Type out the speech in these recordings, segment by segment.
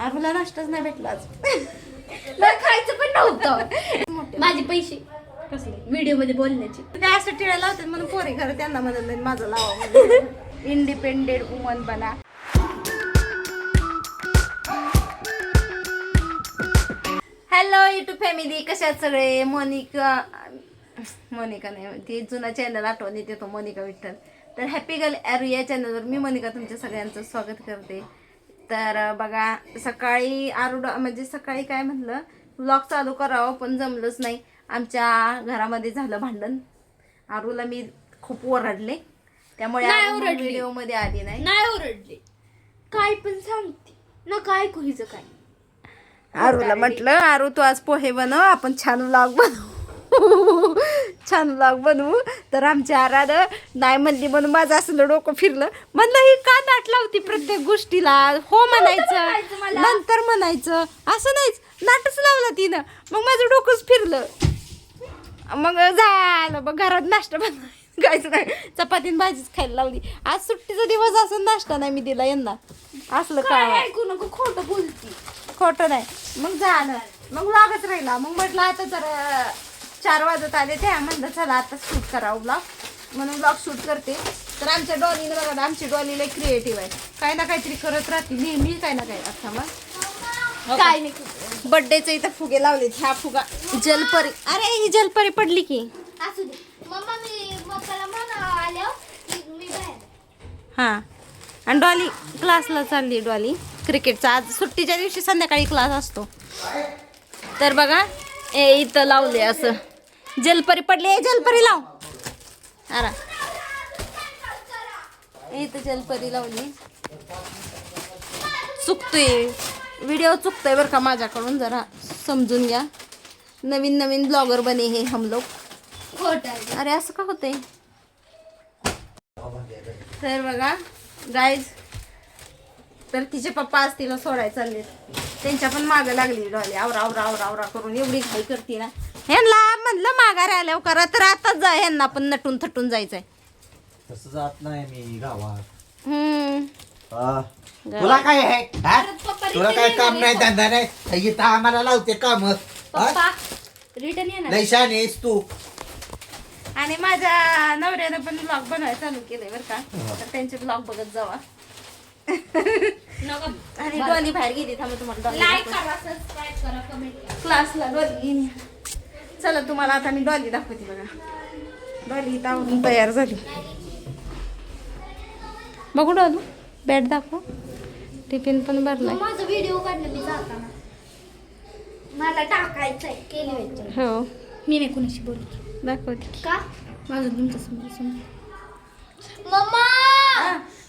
आरूला नाश्ताच नाही भेटला आज. मला खायचं पण नव्हतं. माझे पैसे कसले व्हिडिओ मध्ये बोलण्याचे ते असं टिळा लावतात म्हणून पोरी खरं त्यांना म्हणत नाही माझं लावा. इंडिपेंडेंट वुमन बना. हॅलो युट्यूब फॅमिली, कशात सगळे. मोनिका नाही, ती जुना चॅनल आठवण येते तो मोनिका विठ्ठल. तर हॅपी गर्ल ॲरू या चॅनलवर मी मोनिका तुमच्या सगळ्यांचं स्वागत करते. तर बघा सकाळी म्हणजे सकाळी काय म्हटलं व्लॉग चालू करावं पण जमलंच नाही. आमच्या घरामध्ये झालं भांडण. आरूला मी खूप ओरडले त्यामुळे व्हिडिओमध्ये आली नाही ओरडले. काय पण सांगते ना काय कुहीचं काय. आरूला म्हटलं आरू तू आज पोहे बनव, आपण छान व्लॉग बनवू. छान व्लॉग बनवू. तर आमच्या आराध नाही म्हणली म्हणून माझं असलं डोकं फिरलं. म्हणलं ही का नाट लावती प्रत्येक गोष्टीला. हो म्हणायचं नंतर म्हणायचं असं नाहीच, नाटच लावला तिनं. मग माझं डोकंच फिरलं. मग झालं मग घरात नाश्ता बनवायचं नाही, चपातीन भाजीच खायला लावली. आज सुट्टीचा दिवस असं नाश्ता नाही मी दिला यांना. असलं काय ऐकू नको, खोटं बोलती. खोटं नाही. मग झालं मग लागत राहिला. मग म्हटलं आता जरा 4 वाजत आले त्या म्हणलं चला आता शूट करावं ब्लॉग म्हणून ब्लॉग शूट करते. तर आमच्या डॉलीनं बघा, आमची डॉलीला क्रिएटिव्ह आहे, काय ना काहीतरी करत राहते नेहमी काय ना काय. आता मग काय नाही, बर्थडेचे इथं फुगे लावले. ह्या फुगा जलपरी. अरे ही जलपरी पडली की. असू दे मम्मा, मी मम्माला म्हणा आल्यावर मी बाहेर. हां आणि डॉली क्लासला चालली. डॉली क्रिकेटचा आज सुट्टीच्या दिवशी संध्याकाळी क्लास असतो. तर बघा इथं लावले असं जलपरी पडली. जलपरी लाव. अरे इथं जलपरी लावली. चुकतोय व्हिडिओ, चुकतोय बरं का माझ्याकडून, जरा समजून घ्या. नवीन ब्लॉगर बने हे हम लोग. अरे असं का होतंय. तर बघा गाईज, तर तिचे पप्पा आज तिला सोडायला चालले. त्यांच्या पण मागं लागली डॉली. आवरा करून एवढी घाई करते ना. ह्यांना म्हणलं माघारी आल्यावर करा, तर आताच जा. ह्यांना पण नटून थटून जायचंय. तसं जात नाही मी गावात. गावात. तुला काय आहे हा? तुला काय काम नाही, धंदा नाही, इथं आम्हाला लावते काम. पप्पा रिटर्न येणार. लैशान आहेस तू. आणि माझ्या नवऱ्यानं पण ब्लॉग बनवायला चालू केलंय बरं का. तर त्यांचे ब्लॉग बघत जावा. आणि डॉली बाहेर गेली. थांबा तुम्हाला लाईक करा, सबस्क्राइब करा, कमेंट करा. क्लासला डॉली गेली. चला तुम्हाला आता मी डॉली दाखवते बघा. डॉली इथं आवरून तयार झाली. बघू डॉलू बॅट दाखव. टिफिन पण भरलाय. माझा व्हिडिओ काढला मी जाताना, मला टाकायचंय केली व्हायचं. हो मी नाही कुणाशी बोलत. दाखवते. का माझं तुमचं समजा. मम्मा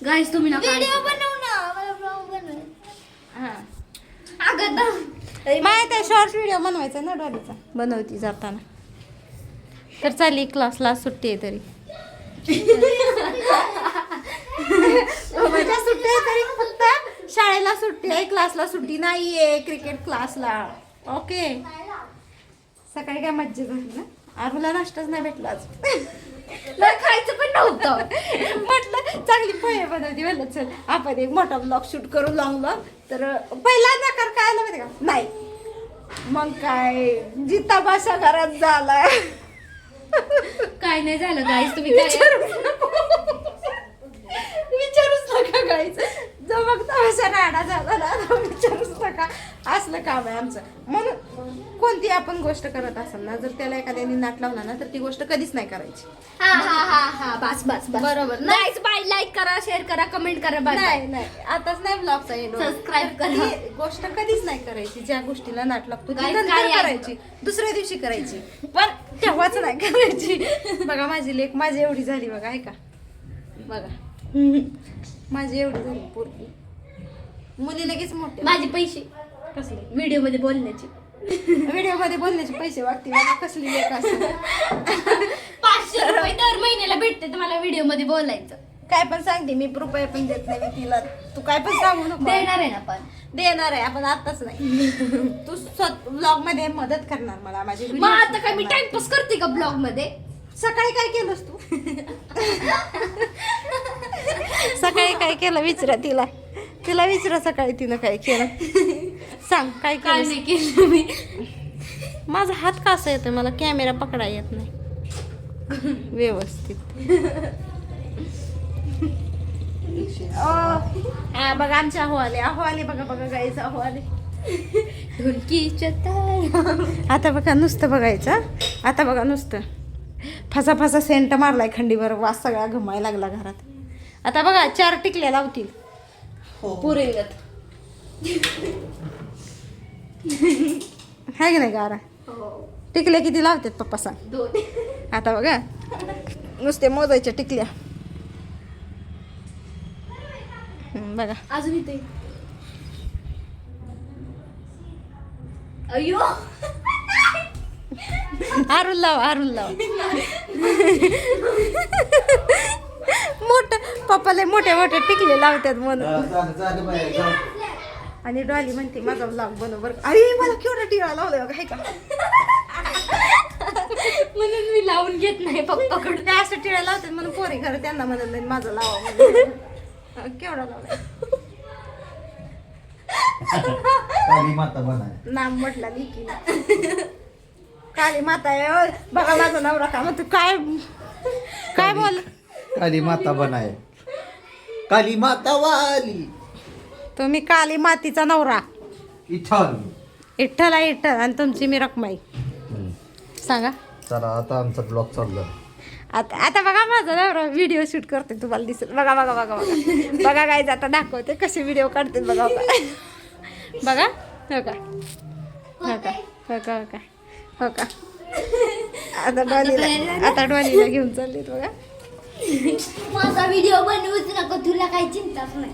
गाईस तुम्ही ना व्हिडिओ बनव ना, मला ब्लॉग बनव. हां अगं माहिती आहे शॉर्ट व्हिडिओ बनवायचा ना डॉलीचा. बनवती जाताना. तर चालली क्लासला, सुट्टी आहे तरी. माझ्या सुट्टी आहे तरी फक्त शाळेला सुट्टी आहे, क्लासला सुट्टी नाही आहे. क्रिकेट क्लासला. ओके. सकाळी काय मज्जा झाली ना. आरूला नाश्ताच नाही भेटला आज. मला खायचं पण नव्हतं. म्हटलं चांगली पोहे बनवती. म्हणलं चल आपण एक मोठा ब्लॉग शूट करू लॉंग. तर पहिला नकार काय आला माहिती का, नाही. मग काय जिता भाषा घरात झाला. काय नाही झालं गाईस, तुम्ही विचारूच नका गाईच. जो मग तमाशा राडा झाला ना, विचारूच नका. असलं काम आहे आमचं. म्हणून कोणती आपण गोष्ट करत असेल ना, जर त्याला एखाद्याने नाट लावला ना, तर ती गोष्ट कधीच नाही करायची. हा बस बरोबर. गाईस बाय, लाईक करा, शेअर करा, कमेंट करा. नाही आताच नाही ब्लॉगचा सबस्क्राईब करा. ती गोष्ट कधीच नाही करायची. ज्या गोष्टीला नाट लागतो ती Guys, नंतर काय आहे? करायची, दुसऱ्या दिवशी करायची, पण तेव्हाच नाही करायची. बघा माझी लेक माझी एवढी झाली बघा. ऐका बघा माझी एवढी झाली पोरगी. मुली लगेच मोठे. माझे पैसे कसले व्हिडिओ मध्ये बोलण्याचे. व्हिडिओ मध्ये बोलण्याचे पैसे वाटते बघा. कसली लेक असते. 500 रुपये दर महिन्याला भेटते तुम्हाला व्हिडिओ मध्ये बोलायचं. काय पण सांगते मी, रुपये पण देत नाही मी तिला. तू काय पण सांगू नको. देणार आहे ना पण. देणार आहे आपण आताच नाही. तू ब्लॉग मध्ये मदत करणार मला माझी. मग आता काय मी टाइमपास करते का ब्लॉग मध्ये. सकाळी काय केलंस तू. सकाळी काय केलं विचारा तिला. तिला विचारा सकाळी तिनं काय केलं. सांग काय काय केलं? नाही केलं मी. माझा हात कसा येतोय, मला कॅमेरा पकडा येत नाही व्यवस्थित. हा बघा आमच्या अहो आले बघा गाईचं अहो आले. ढोलकीच्या तारा. आता बघा नुसतं बघायचं. आता बघा नुसतं फसा सेंट मारलाय खंडीवर, वास सगळा घमायला लागला घरात. आता बघा 4 टिकल्या लावतील पुरेगत. हाय की नाही गारा? टिकल्या किती लावतात पप्पा सांग? 2. आता बघा नुसते मोजायच्या टिकल्या. बघा अजून इथे. अयो आरून लाव मोठ पप्पाला मोठ्या टिकले लावतात म्हणून. झालं बाई, जाऊ. आणि डॉली म्हणते माझा ब्लॉग बरोबर. अरे मला केवढा टिळा लावलाय बघा, हे का म्हणून मी लावून घेत नाही पप्पाकडून. ते असं टिळा लावतात म्हणून पोरी खरं त्यांना म्हणलं माझा लावा म्हणून. केवढा लावलाय काली माता बनाय. नाम म्हटला लिखी काली माता आहे. ओय, बघा माझा नवरा का मग तू काय बोल. काली माता बनाय. काली माता वाली. तुम्ही काली मातीचा नवरा. इथल. इठ्ठल आणि तुमची मी रखमाई. सांगा. चला आता आमचा ब्लॉग चालला. आता बघा माझा नवरा व्हिडिओ शूट करते, तुम्हाला दिसेल. बघा गाईज आता दाखवते कसे व्हिडिओ काढते. बघा हो का आता डॉलीला घेऊन चालले बघा. माझा व्हिडिओ बनवूच नको, तुला काही चिंताच नाही.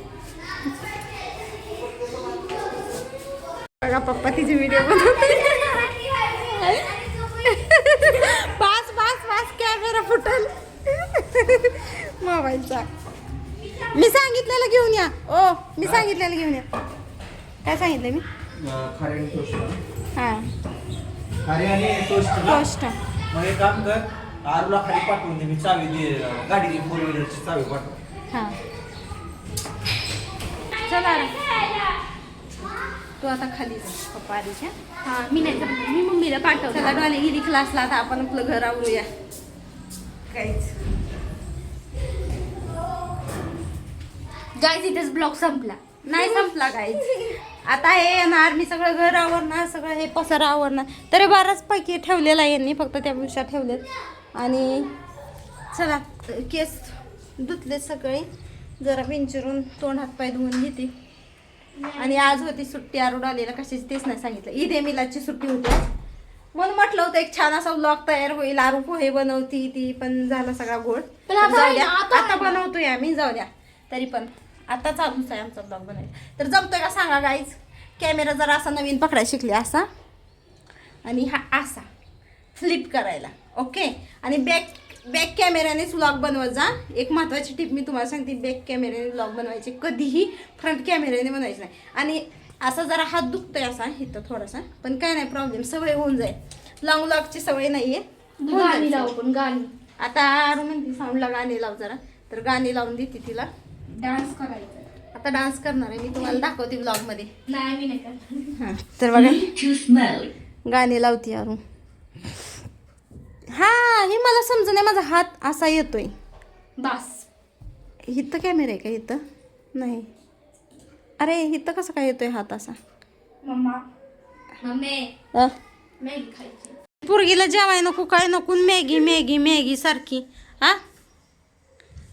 बघा पप्पा तिचे व्हिडिओ बनवते. पाच कॅमेरा फुटल मोबाईलचा. मी सांगितलेलं घेऊन या. मी सांगितलेलं घेऊन या. काय सांगितलं मी? हां अरे आणि गोष्ट. मग एक काम कर, आरूला खाली पाठवून दे. मी चावी दे, गाडी 4 व्हीलरची चावी पाठव. हां चला तू आता खाली जा पप्पा आधीच्या. हा मी नाही करणार, मी मम्मीला पाठवतो. चला डॉली गेली क्लासला, आता आपण आपलं घर आवरूया. काहीच गाईज इथेच ब्लॉग संपला. नाही संपला काहीच. आता हे येणार, मी सगळं घर आवरणार, सगळं हे पसारा आवरणार. तरी बऱ्याच पैकी ठेवलेला आहे यांनी, फक्त त्या दिवसा ठेवलेत. आणि चला केस धुतले सगळे, जरा विंचरून तोंड हात पाय धुवून घेते. आणि आज होती सुट्टी, आरूड आलेला कशाची तेच नाही सांगितलं. ईद ए मिलादची सुट्टी होती म्हणून म्हटलं होतं एक छान असा व्लॉग तयार होईल. आरू पोहे बनवती ती, पण झाला सगळा गोड. पण आता जाऊ द्या, आता आता बनवतोय आम्ही, जाऊ द्या. तरी पण आता चालूच आहे आमचा ब्लॉग बनायचा. तर जमतोय का सांगा गाईज. कॅमेरा जरा असा नवीन पकडायला शिकले, असा आणि हा असा फ्लिप करायला. ओके. आणि बॅक कॅमेऱ्यानेच व्लॉग बनवत जा. एक महत्त्वाची टिप मी तुम्हाला सांगते, बॅक कॅमेऱ्याने व्लॉग बनवायचे, कधीही फ्रंट कॅमेऱ्याने बनवायचं नाही. आणि असा जरा हात दुखतोय असा इथं थोडासा, पण काय नाही प्रॉब्लेम, सवय होऊन जाईल. लॉंग व्लॉगची सवय नाही आहे. गाणी लावू पण गाणी. आता आरू म्हणते साऊंडला गाणी लाव जरा, तर गाणी लावून देते तिला. डान्स करायचा. आता डान्स करणार आहे मी, तुम्हाला दाखवते व्लॉगमध्ये. नाही मी नाही करणार. हां तर बघा गाणी लावते आरू. हा हे मला समजून नाही, माझा हात असा येतोय. बस इथं कॅमेरा आहे का? इथं नाही. अरे इथं कसं काय येतोय हात असा? मम्मी अ? मॅगी खायची. पोरगीला जेवाय नको, काय नको, मॅगी मॅगी मॅगी सारखी. हा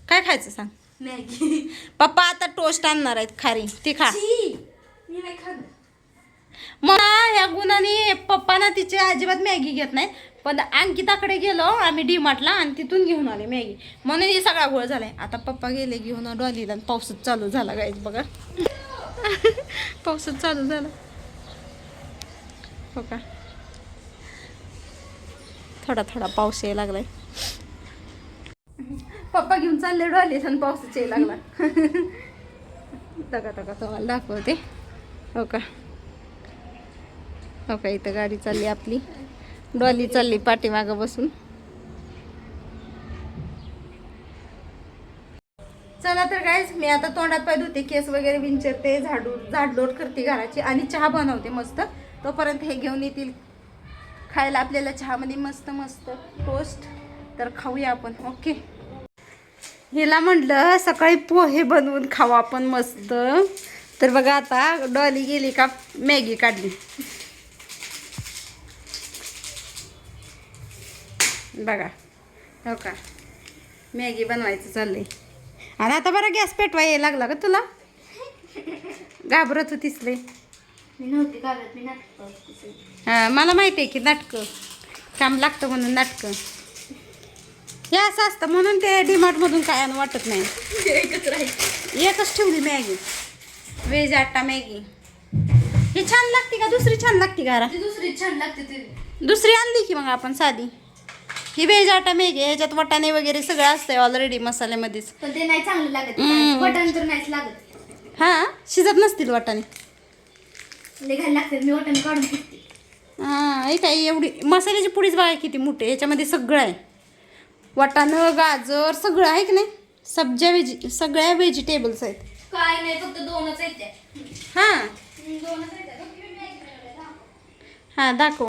काय खायचं सांग? मॅगी. पप्पा आता टोस्ट आणणार आहेत खारी, ती खा. मी नाही खाणार. मग ह्या गुणाने पप्पा ना तिचे अजिबात मॅगी घेत नाहीत. पण अंकिताकडे गेलो आम्ही डीमार्टला आणि तिथून घेऊन आले मॅगी, म्हणून हे सगळा गोळ झालाय. आता पप्पा गेले घेऊन डॉलीला, पाऊसच चालू झाला गाईज बघा. पाऊसच चालू झाला हो का. थोडा थोडा पाऊस यायला लागलाय. पप्पा घेऊन चालले डॉलीला आणि पाऊसच यायला लागला. तका तुम्हाला दाखवते. हो का हो का, इथं गाडी चालली आपली, डॉली चालली पाठीमागं बसून. चला तर गाईज मी आता तोंडात पाय धुते, केस वगैरे विंचरते, झाडलोट करते घराची आणि चहा बनवते मस्त. तोपर्यंत हे घेऊन येतील खायला आपल्याला चहामध्ये मस्त मस्त टोस्ट. तर खाऊया आपण. ओके. हिला म्हटलं सकाळी पोहे बनवून खाऊ आपण मस्त. तर बघा आता डॉली गेली का मॅगी काढली. बघा हो का मॅगी बनवायचं चाललंय. आणि आता बरं गॅस पेटवा यायला लागला का तुला? घाबरत होतीस लय. मी नव्हती घाबरत, मी नाटक. हां मला माहिती आहे की नाटकं काम लागतं म्हणून नाटकं हे असं असतं म्हणून ते डीमार्टमधून काय आणू वाटत नाही. एकच राहील. एकच ठेवली मॅगी, व्हेज आटा मॅगी. ही छान लागते का दुसरी छान लागते का? ती दुसरी छान लागते ती. दुसरी आणली की मग आपण साधी. ही व्हेज आटा मॅगी ह्याच्यात वाटाणे वगैरे सगळं असतंय ऑलरेडी मसाल्यामध्येच. पण ते नाही चांगलं लागत. बटन तर नाहीच लागत. हां शिजत नसतील वाटाणे. लय घाल लागते. मी वाटण काढून फेकते. हां हे काय एवढी मसाल्याची पुडीच बघा किती मोठे. ह्याच्यामध्ये सगळं आहे, वाटाणं गाजर सगळं आहे की नाही. सगळ्या व्हेजिटेबल्स आहेत. काय नाही फक्त दोनच आहेत त्या. हां दोनच आहेत. हां दाखव.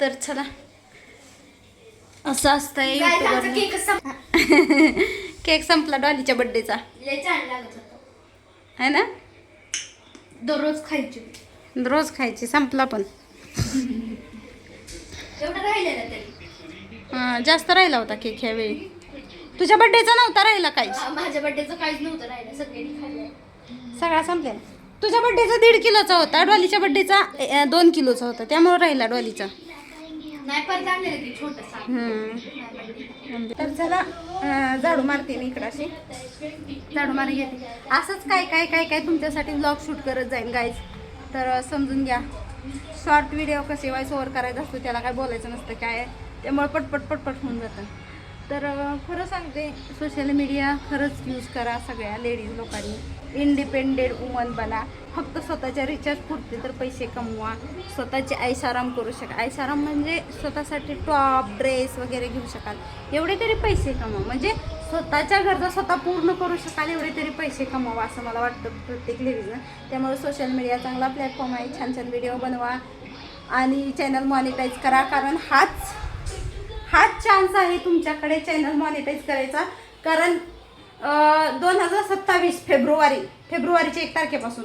तर चला असं असतंय केक संपला डॉलीच्या बर्थडेचा. लय छान लागत होतं. आहे ना. दररोज खायची. रोज खायची. संपला पण एवढं राहिलेलं तरी. हां जास्त राहिला होता केक ह्यावेळी. तुझ्या बर्थडेचा नव्हता राहिला काहीच. माझ्या बर्थडेचं काहीच नव्हतं राहिलं. सगळ्यांनी खाल्लं. सगळा संपलेला. तुझ्या बर्थडेचा 1.5 किलोचा होता, डॉलीच्या बर्थडेचा 2 किलोचा होता, त्यामुळे राहिला डॉलीचा. नाही परत आणलेलं की छोटंसं. तर चला झाडू मारते मी इकडं अशी झाडू मारी घेते. असंच काय काय काय काय तुमच्यासाठी व्लॉग शूट करत जाईल गाईज. तर समजून घ्या. शॉर्ट व्हिडिओ कसे वॉइस ओव्हर करायचं असतो, त्याला काय बोलायचं नसतं काय, त्यामुळे पटपट पटपट होऊन जातं. तर खरं सांगते सोशल मीडिया खरंच यूज करा सगळ्या लेडीज लोकांनी. इंडिपेंडेंट वुमन बना. फक्त स्वतःच्या रिचार्ज पुरते तर पैसे कमवा. स्वतःचे ऐशाराम करू शकाल. ऐशाराम म्हणजे स्वतःसाठी टॉप ड्रेस वगैरे घेऊ शकाल. एवढे तरी पैसे कमवा, म्हणजे स्वतःच्या गरजा स्वतः पूर्ण करू शकाल एवढे तरी पैसे कमवा असं मला वाटतं प्रत्येक लेडीजनं. त्यामुळे सोशल मीडिया चांगला प्लॅटफॉर्म आहे. छान छान व्हिडिओ बनवा आणि चॅनल मॉनिटाईज करा. कारण हाच चान्स आहे तुमच्याकडे चॅनल मॉनिटाईज करायचा. कारण 2027 फेब्रुवारीच्या 1 तारखेपासून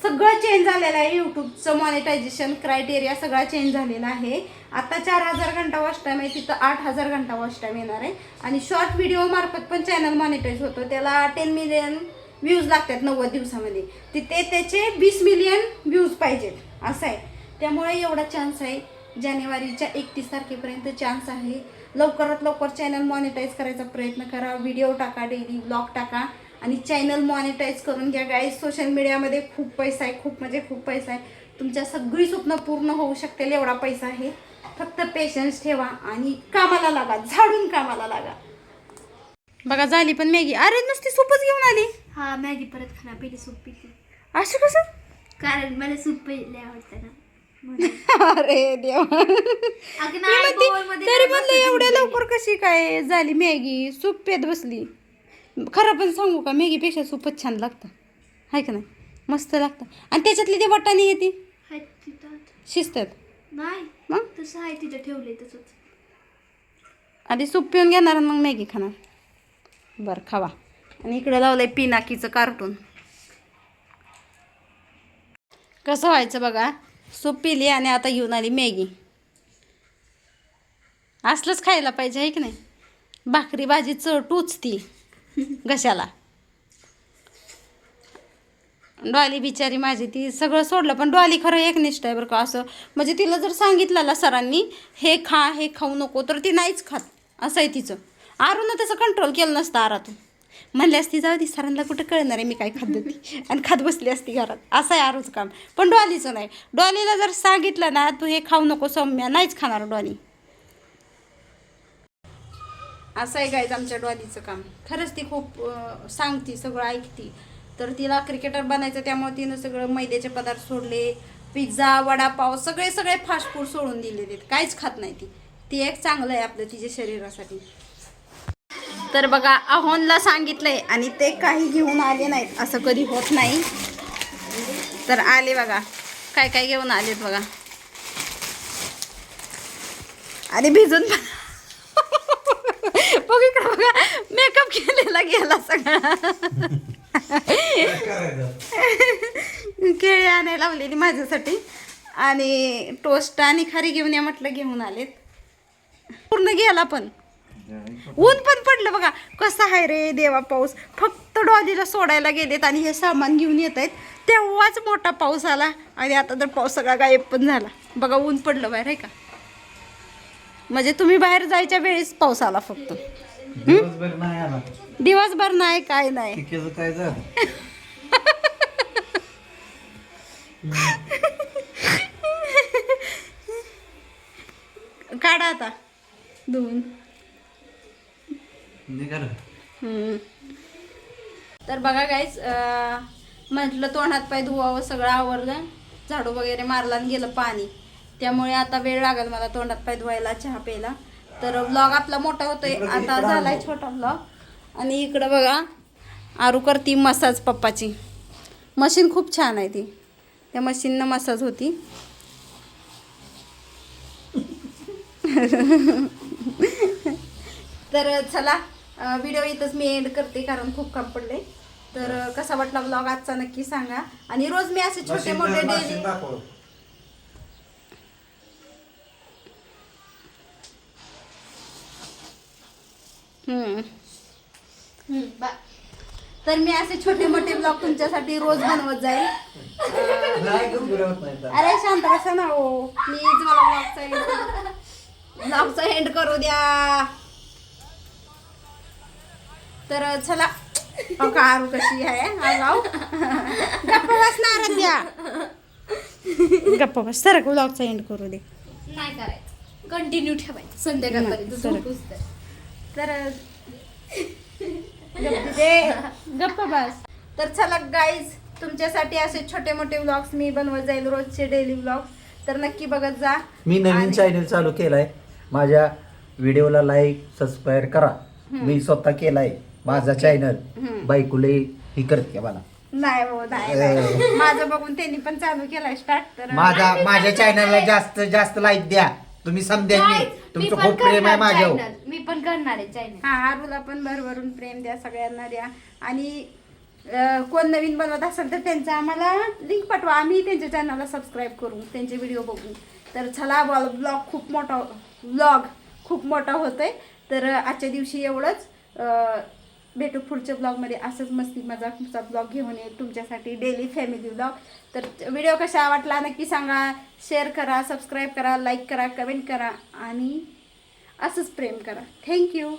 सगळं चेंज झालेलं आहे. यूट्यूबचं मॉनिटायझेशन क्रायटेरिया सगळा चेंज झालेला आहे. आता 4000 घंटा वॉच टाईम आहे, तिथं 8000 घंटा वॉच टाईम येणार आहे. आणि शॉर्ट व्हिडिओ मार्फत पण चॅनल मॉनिटाईज होतं. त्याला 10 मिलियन व्ह्यूज लागतात 90 दिवसामध्ये. तिथे त्याचे 20 मिलियन व्ह्यूज पाहिजेत असं आहे. त्यामुळे एवढा चान्स आहे. जानेवारीच्या 31 तारखेपर्यंत चान्स आहे. लवकरात लवकर चॅनल मॉनिटाईज करायचा प्रयत्न करा. व्हिडिओ टाका, डेली ब्लॉग टाका आणि चॅनल मॉनिटाईज करून घ्या गाईज. सोशल मीडियामध्ये खूप पैसा आहे, खूप म्हणजे खूप पैसा आहे. तुमच्या सगळी स्वप्न पूर्ण होऊ शकतील एवढा पैसा आहे. फक्त पेशन्स ठेवा आणि कामाला लागा, झाडून कामाला लागा. बघा झाली पण मॅगी. अरे नुसती सूपच घेऊन आली. हा मॅगी परत खाना. पहिली सूप पिते. असं कसं? कारण मला सूप पहिले आवडतं ना. अरे देवा. तरी म्हणलं एवढ्या लवकर कशी काय झाली मॅगी? सूप पेत बसली. खरं पण सांगू का मॅगीपेक्षा सूपच छान लागतं आहे का नाही. मस्त लागतं. आणि त्याच्यातली ते वाटाणे येते शिजतात नाही मग तसं आहे. तिथं ठेवलंय तसंच. आधी सूप पिऊन घेणार आणि मग मॅगी खाणार. बरं खावा. आणि इकडं लावलंय पिनाकीचं कार्टून. कसं व्हायचं बघा. सूप पिली आणि आता घेऊन आली मॅगी. असलंच खायला पाहिजे आहे की नाही. भाकरी भाजी टोचती घशाला. डॉली बिचारी माझी ती सगळं सोडलं, पण डॉली खरं एकनिष्ठ आहे बरं का. असं म्हणजे तिला जर सांगितलं सरांनी हे खा हे खाऊ नको तर ती नाहीच खात असं आहे तिचं. आरूनं त्याचं कंट्रोल केलं नसतं. आरातून म्हणली असती जाऊ दे सरांना कुठं कळणार आहे मी काय खात होती आणि खात बसली असती घरात. असं आहे आरूचं काम. पण डॉलीचं नाही. डॉलीला जर सांगितलं ना तू हे खाऊ नको सौम्या नाहीच खाणार डॉली. असं आहे गाईज आमच्या डॉलीचं काम. खरंच ती खूप सांगती सगळं ऐकती. तर तिला क्रिकेटर बनायचं त्यामुळे तिनं सगळं मैद्याचे पदार्थ सोडले. पिझ्झा वडापाव सगळे फास्ट फूड सोडून दिले. काहीच खात नाही ती. ती एक चांगलं आहे आपलं तिच्या शरीरासाठी. तर बघा अहोनला सांगितलंय आणि ते काही घेऊन आले नाहीत, असं कधी होत नाही. तर आले बघा, काय काय घेऊन आलेत बघा. आणि भिजून बघ इकडं बघा, मेकअप केलेला गेला सगळा. केळी आणायला लावलेली माझ्यासाठी आणि टोस्ट आणि खारी घेऊन या म्हटलं, घेऊन आलेत. पूर्ण गेला पण ऊन पण पडलं बघा. कसा आहे रे देवा पाऊस. फक्त डॉलीला सोडायला गेलेत आणि हे सामान घेऊन येत आहेत, तेव्हाच मोठा पाऊस आला आणि आता तर पाऊस सगळा गायब पण झाला बघा. ऊन पडलं बाहेर आहे का, म्हणजे तुम्ही बाहेर जायच्या वेळेस पाऊस आला फक्त. दिवसभर नाही आला. दिवसभर नाही, काय नाही. पिकेचं काय झालं? काढा आता धुवून. निघालं. तर बघा गाईस, म्हटलं तोंड हात पाय धुवावं, सगळं आवरलं, झाडू वगैरे मारला आणि गेलं पाणी. त्यामुळे आता वेळ लागेल मला तोंडात पाय धुवायला, चहा प्यायला. तर व्लॉग आपला मोठा होतोय, आता झालाय छोटा व्लॉग. आणि इकडं बघा आरू करती मसाज पप्पाची. मशीन खूप छान आहे ती, त्या मशीननं मसाज होती. तर चला व्हिडिओ इथंच मी एंड करते, कारण खूप काम पडले. तर कसा वाटला व्लॉग आजचा नक्की सांगा. आणि रोज मी असे छोटे मोठे डेली तर मी असे छोटे मोठे ब्लॉग तुमच्यासाठी रोज बनवत जाईल. अरे शांत बसा ना हो प्लीज, मला ब्लॉगचा एंड करू द्या. तर चला, आरू कशी आहे, गप्पा बसणार द्या, गप्पा बस. सर ब्लॉगचा एंड करू दे. नाही करायचं, कंटिन्यू ठेवायचं संध्याकाळपर्यंत झोपूस तर. गप्पा बस. तर चला गाईज, तुमच्यासाठी असे छोटे मोठे व्लॉग्स मी बनवत जाईल, रोजचे डेली व्लॉग्स. तर नक्की बघत जा. मी नवीन चॅनल चालू केलाय, माझ्या व्हिडिओला लाईक सबस्क्राईब करा. मी स्वतः केलाय माझा चॅनल. बायकुले ही करते मला. नाही हो, नाही. माझं बघून त्यांनी पण चालू केलाय स्टार्ट. तर माझ्या चॅनलला जास्त लाईक द्या तुम्ही, समजेल तुमचं खूप प्रेम आहे माझ्यावर. मी पण करणार आहे चॅनल. हा, आरूला पण भरभरून प्रेम द्या, सगळ्यांना द्या. आणि कोण नवीन बनवत असेल तर त्यांचा आम्हाला लिंक पाठवा, आम्ही त्यांच्या चॅनलला सबस्क्राईब करू, त्यांचे व्हिडिओ बघू. तर चला, व्लॉग खूप मोठा होतोय. तर आजच्या दिवशी एवढंच. भेटू पुढच्या ब्लॉगमध्ये. असंच मस्ती मजाकचा ब्लॉग घेऊन येईल तुमच्यासाठी, डेली फॅमिली ब्लॉग. तर व्हिडिओ कसा वाटला नक्की सांगा, शेअर करा, सबस्क्राईब करा, लाईक करा, कमेंट करा आणि असंच प्रेम करा. थँक्यू.